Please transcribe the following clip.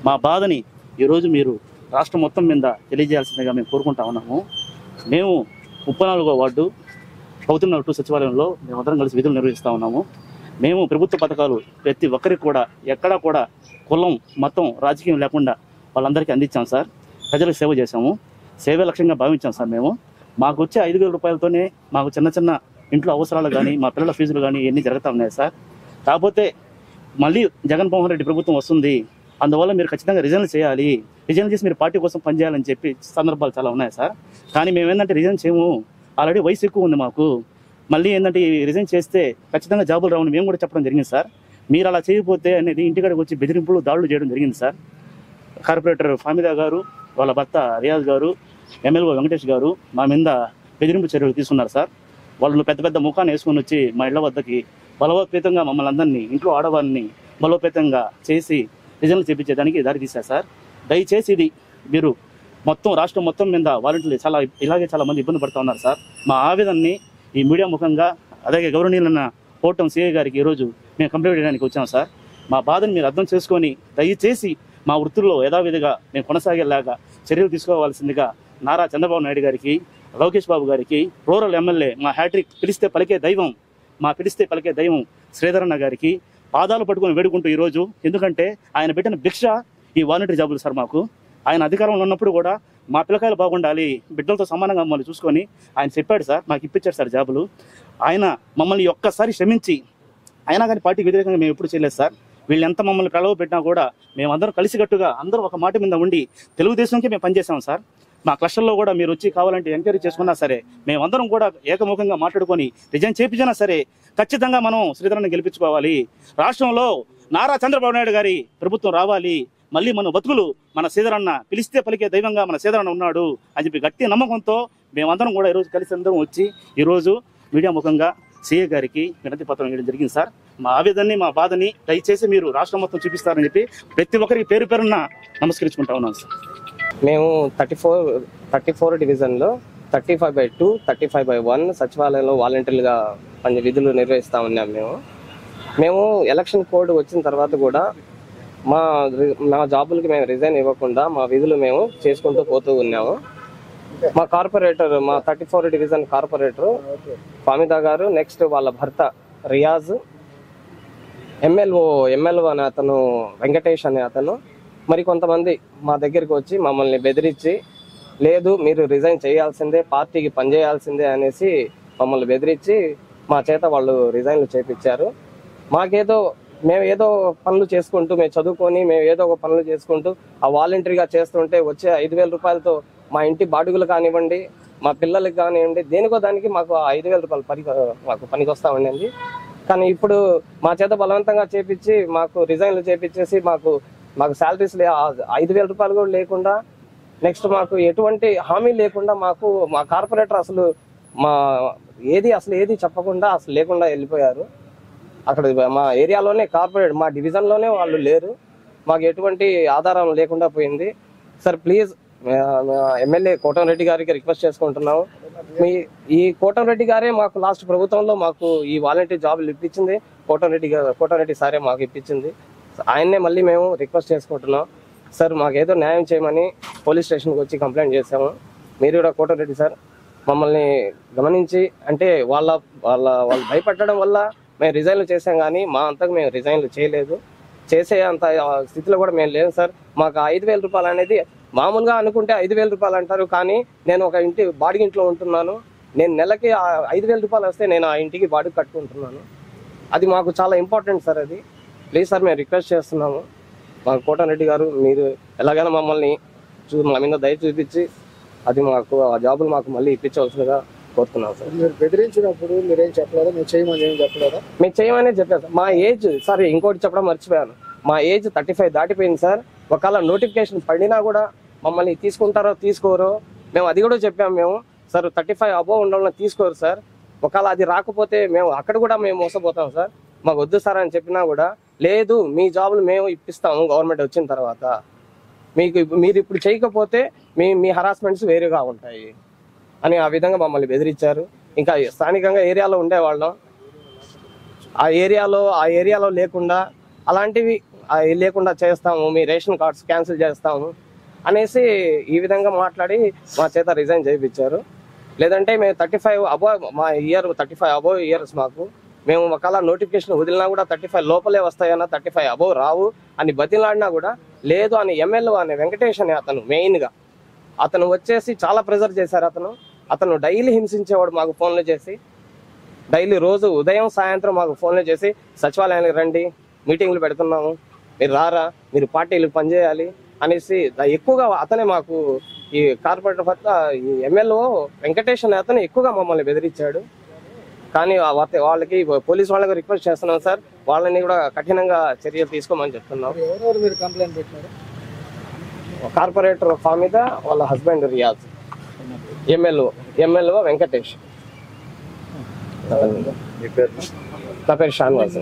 మా బాధని ఈరోజు మీరు రాష్ట్రం మొత్తం మీద తెలియజేయాల్సిందిగా మేము కోరుకుంటా ఉన్నాము. మేము 34వ వార్డు పౌతున్నట్టు సచివాలయంలో మేమందరం కలిసి విధులు నిర్వహిస్తూ ఉన్నాము. మేము ప్రభుత్వ పథకాలు ప్రతి ఒక్కరికి కూడా ఎక్కడా కూడా కులం మతం రాజకీయం లేకుండా వాళ్ళందరికీ అందించాం సార్. ప్రజలకు సేవ చేశాము. సేవే లక్ష్యంగా భావించాం సార్. మాకు వచ్చే 5,000 రూపాయలతోనే మాకు చిన్న చిన్న ఇంట్లో అవసరాలు కానీ మా పిల్లల ఫీజులు కానీ ఇవన్నీ జరుగుతూ ఉన్నాయి సార్. కాకపోతే మళ్ళీ జగన్మోహన్ రెడ్డి ప్రభుత్వం వస్తుంది, అందువల్ల మీరు ఖచ్చితంగా రిజైన్ చేయాలి, రిజైన్ చేసి మీరు పార్టీ కోసం పనిచేయాలని చెప్పి సందర్భాలు చాలా ఉన్నాయి సార్. కానీ మేము ఏంటంటే రిజైన్ చేయము, ఆల్రెడీ వయసు ఎక్కువ ఉంది మాకు. మళ్ళీ ఏంటంటే రిజైన్ చేస్తే ఖచ్చితంగా జాబులు రావని మేము కూడా చెప్పడం జరిగింది సార్. మీరు అలా చేయకపోతే అనేది ఇంటికాడికి వచ్చి బెదిరింపులు దాడులు చేయడం జరిగింది సార్. కార్పొరేటర్ ఫామిదా గారు, వాళ్ళ భర్త రియాజ్ గారు, ఎమ్మెల్యే వెంకటేష్ గారు మా మీద బెదిరింపు చర్యలు తీసుకున్నారు సార్. వాళ్ళు పెద్ద పెద్ద ముఖాన్ని వేసుకొని వచ్చి మా ఇళ్ల వద్దకి బలవత్పేతంగా మమ్మల్ని అందరినీ, ఇంట్లో ఆడవారిని బలోపేతంగా చేసి రిజైన్లు చేపించేదానికి దారి తీశారు సార్. దయచేసి ఇది మీరు మొత్తం రాష్ట్రం మొత్తం మీద వాలంటీర్లు చాలా మంది ఇబ్బంది పడుతూ ఉన్నారు సార్. మా ఆవేదనని ఈ మీడియా ముఖంగా అలాగే గౌరవనీయులన్న కోటం సిఐ గారికి ఈరోజు మేము కంప్లైంట్ చేయడానికి వచ్చాం సార్. మా బాధను మీరు అర్థం చేసుకొని దయచేసి మా వృత్తుల్లో యథావిధిగా మేము కొనసాగేలాగా చర్యలు తీసుకోవాల్సిందిగా నారా చంద్రబాబు నాయుడు గారికి, లోకేష్ బాబు గారికి, రూరల్ ఎమ్మెల్యే మా హ్యాట్రిక్ పిలిస్తే పలికే దైవం శ్రీధరన్న గారికి పాదాలు పట్టుకొని వేడుకుంటూ ఈరోజు, ఎందుకంటే ఆయన పెట్టిన భిక్ష ఈ వాలంటీర్ జాబులు సార్. మాకు ఆయన అధికారంలో ఉన్నప్పుడు కూడా మా పిల్లకాయలు బాగుండాలి, బిడ్డలతో సమానంగా మమ్మల్ని చూసుకొని ఆయన చెప్పాడు సార్, మాకు ఇప్పించాడు సార్ జాబులు. ఆయన మమ్మల్ని ఒక్కసారి క్షమించి, అయినా కానీ పార్టీకి వ్యతిరేకంగా మేము ఎప్పుడు చేయలేదు సార్. వీళ్ళు ఎంత మమ్మల్ని ప్రలోభ పెట్టినా కూడా మేమందరం కలిసికట్టుగా అందరూ ఒక మాట మీద ఉండి తెలుగుదేశంకి మేము పనిచేసాం సార్. మా క్లస్టర్లో కూడా మీరు వచ్చి కావాలంటే ఎంక్వైరీ చేసుకున్నా సరే మేమందరం కూడా ఏకముఖంగా మాట్లాడుకొని రిజైన్ చేయించినా సరే ఖచ్చితంగా మనం శ్రీధరన్ని గెలిపించుకోవాలి. రాష్ట్రంలో నారా చంద్రబాబు నాయుడు గారి ప్రభుత్వం రావాలి, మళ్ళీ మన బతుకులు మన శ్రీధరన్న పిలిస్తే పలికే దైవంగా మన శ్రీధరన్న ఉన్నాడు అని చెప్పి గట్టి నమ్మకంతో మేమందరం కూడా ఈరోజు కలిసి అందరం వచ్చి ఈరోజు మీడియా ముఖంగా సీఏ గారికి వినతి పత్రం ఇవ్వడం జరిగింది సార్. మా ఆవేదనని, మా బాధని దయచేసి మీరు రాష్ట్రం మొత్తం చూపిస్తారని చెప్పి ప్రతి ఒక్కరికి పేరు పేరున నమస్కరించుకుంటా ఉన్నాం సార్. మేము 34 డివిజన్లో 35/2, 35/1 సచివాలయంలో వాలంటీర్లుగా విధులు నిర్వహిస్తూ ఉన్నాం. మేము ఎలక్షన్ కోడ్ వచ్చిన తర్వాత కూడా మా జాబులకి మేము రిజైన్ ఇవ్వకుండా మా విధులు మేము చేసుకుంటూ పోతూ ఉన్నాము. మా కార్పొరేటర్, మా 34 డివిజన్ కార్పొరేటర్ ఫామిదా గారు, నెక్స్ట్ వాళ్ళ భర్త రియాజ్, ఎమ్మెల్యే అనే అతను వెంకటేష్ అనే అతను, మరి కొంతమంది మా దగ్గరికి వచ్చి మమ్మల్ని బెదిరించి, లేదు మీరు రిజైన్ చేయాల్సిందే, పార్టీకి పనిచేయాల్సిందే అనేసి మమ్మల్ని బెదిరించి మా చేత వాళ్ళు రిజైన్లు చేయించారు. మేము ఏదో పనులు చేసుకుంటూ, మేము చదువుకొని మేము ఏదో ఒక పనులు చేసుకుంటూ ఆ వాలంటరీగా చేస్తుంటే వచ్చే 5,000 రూపాయలతో మా ఇంటి బాడుగులు కానివ్వండి, మా పిల్లలకి కానివ్వండి, దేనికో దానికి మాకు 5,000 రూపాయలు మాకు పనికి వస్తూ ఉండింది. కానీ ఇప్పుడు మా చేత బలవంతంగా చేపించి మాకు రిజైన్లు చేపించేసి మాకు శాలరీస్ 5,000 రూపాయలు కూడా లేకుండా, నెక్స్ట్ మాకు ఎటువంటి హామీ లేకుండా మా కార్పొరేటర్ అసలు ఏది చెప్పకుండా అసలు లేకుండా వెళ్ళిపోయారు. అక్కడ మా ఏరియాలోనే కార్పొరేట్, మా డివిజన్లోనే వాళ్ళు లేరు. మాకు ఎటువంటి ఆధారం లేకుండా పోయింది. సార్ ప్లీజ్ ఎమ్మెల్యే కోటంరెడ్డి గారికి రిక్వెస్ట్ చేసుకుంటున్నాము. ఈ కోటంరెడ్డి గారే మాకు లాస్ట్ ప్రభుత్వంలో మాకు ఈ వాలంటీర్ జాబులు ఇప్పించింది. కోటంరెడ్డి సారే మాకు ఇప్పించింది. ఆయన్నే మళ్ళీ మేము రిక్వెస్ట్ చేసుకుంటున్నాం. సార్ మాకు ఏదో న్యాయం చేయమని పోలీస్ స్టేషన్కి వచ్చి కంప్లైంట్ చేసాము. మీరు కూడా కోటంరెడ్డి సార్ మమ్మల్ని గమనించి, అంటే వాళ్ళు భయపడడం వల్ల మేము రిజైన్లు చేసాం, కానీ మా అంతకు మేము రిజైన్లు చేయలేదు. చేసే అంత స్థితిలో కూడా మేము లేము సార్. మాకు 5,000 రూపాయలు అనేది మామూలుగా అనుకుంటే 5,000 రూపాయలు అంటారు, కానీ నేను ఒక బాడిగింట్లో ఉంటున్నాను. నేను నెలకి 5,000 రూపాయలు వస్తే నేను ఆ ఇంటికి బాడికి కట్టుకుంటున్నాను. అది మాకు చాలా ఇంపార్టెంట్ సార్. అది ప్లీజ్ సార్ మేము రిక్వెస్ట్ చేస్తున్నాము. మా కోటంరెడ్డి గారు మీరు ఎలాగైనా మమ్మల్ని మా మీద దయ చూపించి అది మాకు ఆ జాబులు మాకు మళ్ళీ ఇప్పించవలసిందిగా కోరుతున్నాం సార్. మీరు బెదిరించినప్పుడు మీరేం చెప్పలేదా? మేము చేయమని ఏం చెప్పలేదా? మేము చేయమనే చెప్పారు. మా ఏజ్ సార్ ఇంకోటి చెప్పడం మర్చిపోయాను, మా ఏజ్ 35 దాటిపోయింది సార్. ఒకవేళ నోటిఫికేషన్ పడినా కూడా మమ్మల్ని తీసుకుంటారో తీసుకోరో మేము అది కూడా చెప్పాము. మేము సార్ 35 అబోవ్ ఉండాలని తీసుకోరు సార్. ఒకవేళ అది రాకపోతే మేము అక్కడ కూడా మేము మోసపోతాం సార్. మాకు వద్దు సార్ అని చెప్పినా కూడా, లేదు మీ జాబులు మేము ఇప్పిస్తాము గవర్నమెంట్ వచ్చిన తర్వాత, మీరు ఇప్పుడు చేయకపోతే మీ హరాస్మెంట్స్ వేరేగా ఉంటాయి అని ఆ విధంగా మమ్మల్ని బెదిరించారు. ఇంకా స్థానికంగా ఏరియాలో ఉండేవాళ్ళం, ఆ ఏరియాలో లేకుండా అలాంటివి లేకుండా చేస్తాము, మీ రేషన్ కార్డ్స్ క్యాన్సిల్ చేస్తాము అనేసి ఈ విధంగా మాట్లాడి మా చేత రిజైన్ చేయించారు. లేదంటే మేము 35 అబోవ్ మా ఇయర్ 35 అబోవ్ ఇయర్స్ మాకు, మేము ఒకవేళ నోటిఫికేషన్ వదిలినా కూడా 35 లోపలే వస్తాయన్నా 35 అబోవ్ రావు అని బతిలాడినా కూడా లేదు అని ఎమ్మెల్యే అనే వెంకటేష్ అని అతను మెయిన్గా అతను వచ్చేసి చాలా ప్రెజర్ చేశారు. అతను డైలీ హింసించేవాడు మాకు ఫోన్లు చేసి, డైలీ రోజు ఉదయం సాయంత్రం మాకు ఫోన్లు చేసి సచివాలయానికి రండి, మీటింగ్లు పెడుతున్నాము, మీరు రారా, మీరు పార్టీలకు పనిచేయాలి అనేసి ఎక్కువగా అతనే మాకు ఈ కార్పొరేటర్ పట్ల ఈ ఎమ్మెల్యే వెంకటేష్ అనే అతను ఎక్కువగా మమ్మల్ని బెదిరించాడు. కానీ వాళ్ళకి పోలీసు వాళ్ళకి రిక్వెస్ట్ చేస్తున్నాం సార్, వాళ్ళని కూడా కఠినంగా చర్యలు తీసుకోమని చెప్తున్నాం. ఎవరెవరు మీరు కంప్లైంట్ పెట్టినారు? కార్పొరేటర్ మీద వాళ్ళ హస్బెండ్ రియాజ్, ఎమ్మెల్యే వెంకటేష్, నా పేరు షాన్వాస్.